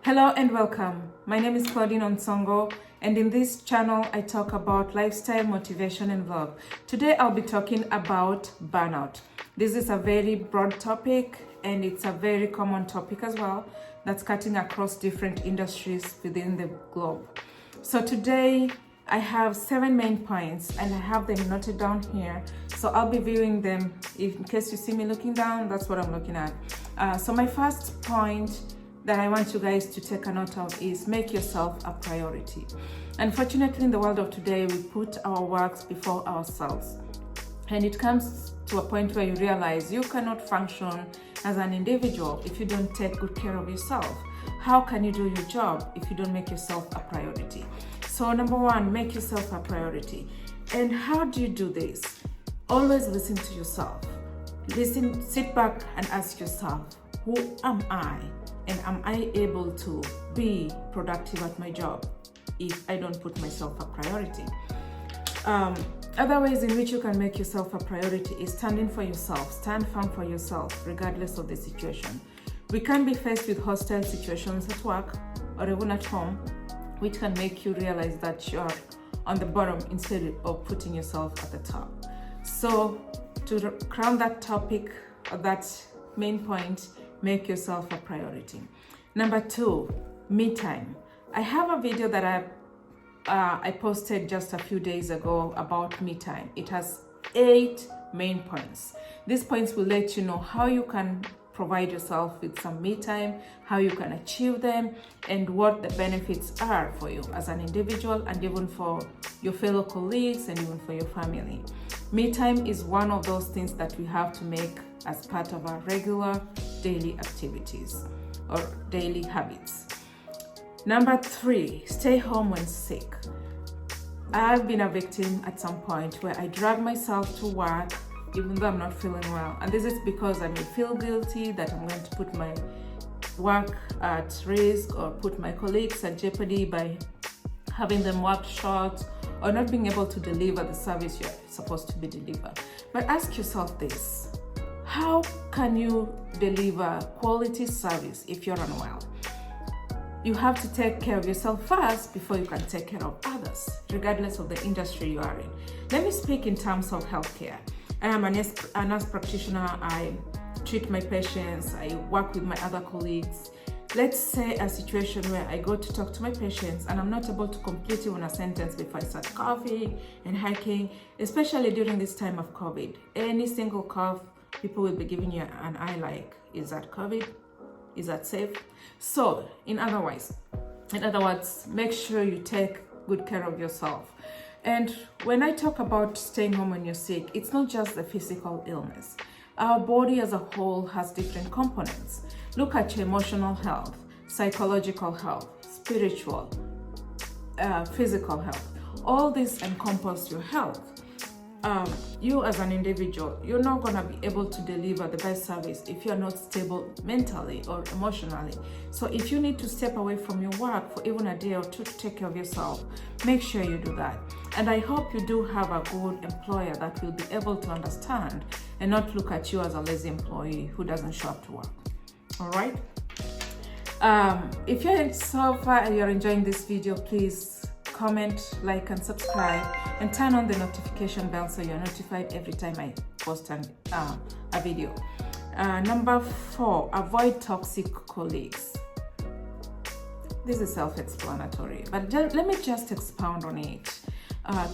Hello and welcome. My name is Claudine Onsongo, and in this channel I talk about lifestyle, motivation and vlog. Today I'll be talking about burnout. This is a very broad topic and it's a very common topic as well that's cutting across different industries within the globe. So today I have 7 main points and I have them noted down here. So I'll be viewing them. In case you see me looking down, that's what I'm looking at. So my first point that I want you guys to take a note of is make yourself a priority. Unfortunately, in the world of today, we put our works before ourselves. And it comes to a point where you realize you cannot function as an individual if you don't take good care of yourself. How can you do your job if you don't make yourself a priority? So number one, make yourself a priority. And how do you do this? Always listen to yourself. Listen, sit back and ask yourself, who am I? And am I able to be productive at my job if I don't put myself a priority? Other ways in which you can make yourself a priority is standing for yourself. Stand firm for yourself, regardless of the situation. We can be faced with hostile situations at work or even at home, which can make you realize that you're on the bottom instead of putting yourself at the top. So to crown that topic, or that main point, make yourself a priority. Number 2, me time. I have a video that I posted just a few days ago about me time. It has 8 main points. These points will let you know how you can provide yourself with some me time, how you can achieve them, and what the benefits are for you as an individual and even for your fellow colleagues and even for your family. Me time is one of those things that we have to make as part of our regular daily activities or daily habits. Number 3, stay home when sick. I've been a victim at some point where I drag myself to work even though I'm not feeling well. And this is because I may feel guilty that I'm going to put my work at risk or put my colleagues at jeopardy by having them work short or not being able to deliver the service you're supposed to be delivered. But ask yourself this: how can you deliver quality service if you're unwell? You have to take care of yourself first before you can take care of others, regardless of the industry you are in. Let me speak in terms of healthcare. I am a nurse practitioner. I treat my patients. I work with my other colleagues. Let's say a situation where I go to talk to my patients and I'm not able to complete even a sentence before I start coughing and hacking, especially during this time of COVID. Any single cough, people will be giving you an eye like, is that COVID? Is that safe? So, in other words, make sure you take good care of yourself. And when I talk about staying home when you're sick, it's not just the physical illness. Our body as a whole has different components. Look at your emotional health, psychological health, spiritual, physical health. All this encompass your health. You as an individual, you're not going to be able to deliver the best service if you're not stable mentally or emotionally. So if you need to step away from your work for even a day or two to take care of yourself, make sure you do that. And I hope you do have a good employer that will be able to understand and not look at you as a lazy employee who doesn't show up to work. All right? If you're so far and you're enjoying this video, please comment, like and subscribe, and turn on the notification bell so you're notified every time I post a video. Number 4, avoid toxic colleagues. This is self-explanatory, but let me just expound on it.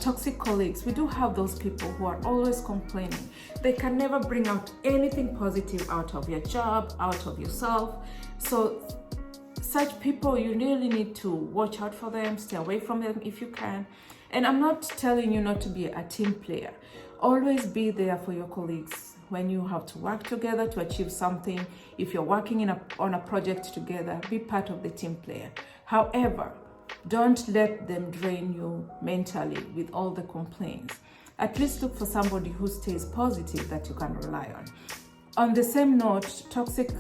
Toxic colleagues, we do have those people who are always complaining. They can never bring out anything positive out of your job, out of yourself. So such people, you really need to watch out for them, stay away from them if you can. And I'm not telling you not to be a team player. Always be there for your colleagues when you have to work together to achieve something. If you're working on a project together, be part of the team player. However, don't let them drain you mentally with all the complaints. At least look for somebody who stays positive that you can rely on. On the same note, toxic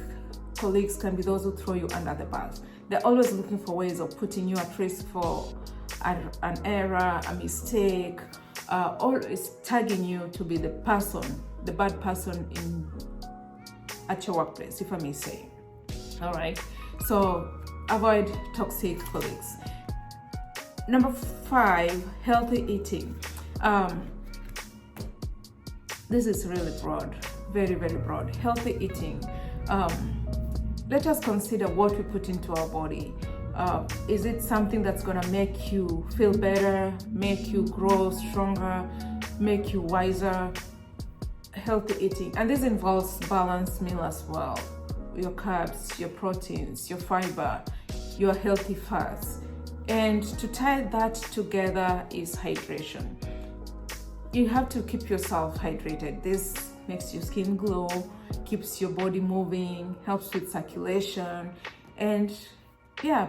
colleagues can be those who throw you under the bus. They're always looking for ways of putting you at risk for an error, a mistake, always tagging you to be the bad person at your workplace, if I may say. All right. So avoid toxic colleagues. Number 5, healthy eating. This is really broad, very, very broad. Healthy eating. Let us consider what we put into our body. Is it something that's gonna make you feel better, make you grow stronger, make you wiser? Healthy eating, and this involves balanced meal as well. Your carbs, your proteins, your fiber, your healthy fats. And to tie that together is hydration. You have to keep yourself hydrated. This makes your skin glow, keeps your body moving, helps with circulation, and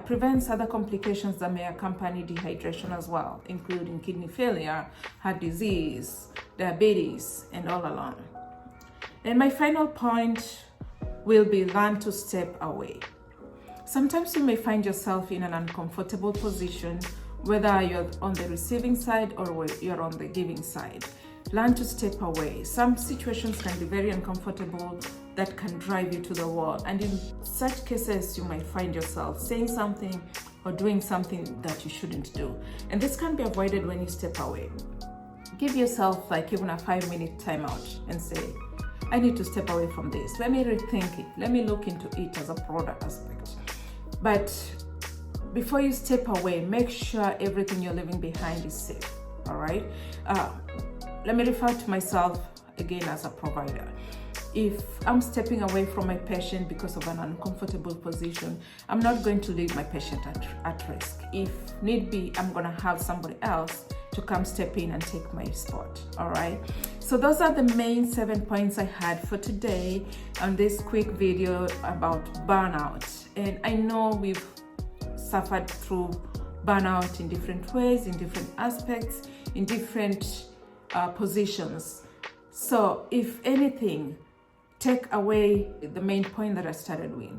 prevents other complications that may accompany dehydration as well, including kidney failure, heart disease, diabetes, and all along. And my final point will be learn to step away. Sometimes you may find yourself in an uncomfortable position, whether you're on the receiving side or you're on the giving side. Learn to step away. Some situations can be very uncomfortable that can drive you to the wall. And in such cases, you might find yourself saying something or doing something that you shouldn't do. And this can be avoided when you step away. Give yourself like even a 5-minute timeout and say, I need to step away from this. Let me rethink it. Let me look into it as a broader aspect. But before you step away, make sure everything you're leaving behind is safe. All right? Let me refer to myself again as a provider. If I'm stepping away from my patient because of an uncomfortable position, I'm not going to leave my patient at risk. If need be, I'm going to have somebody else to come step in and take my spot. All right. So those are the main 7 points I had for today on this quick video about burnout. And I know we've suffered through burnout in different ways, in different aspects, in different positions. So if anything, take away the main point that I started with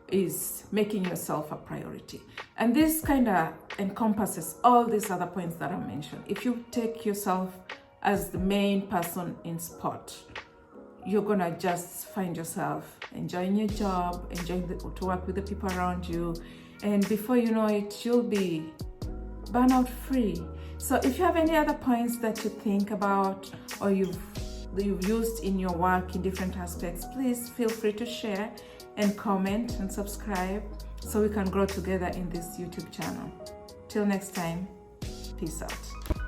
is making yourself a priority. And this kind of encompasses all these other points that I mentioned. If you take yourself as the main person in sport, you're gonna just find yourself enjoying your job, enjoying to work with the people around you, and before you know it, you'll be burnout free. So if you have any other points that you think about or you've used in your work in different aspects, please feel free to share and comment and subscribe so we can grow together in this YouTube channel. Till next time, peace out.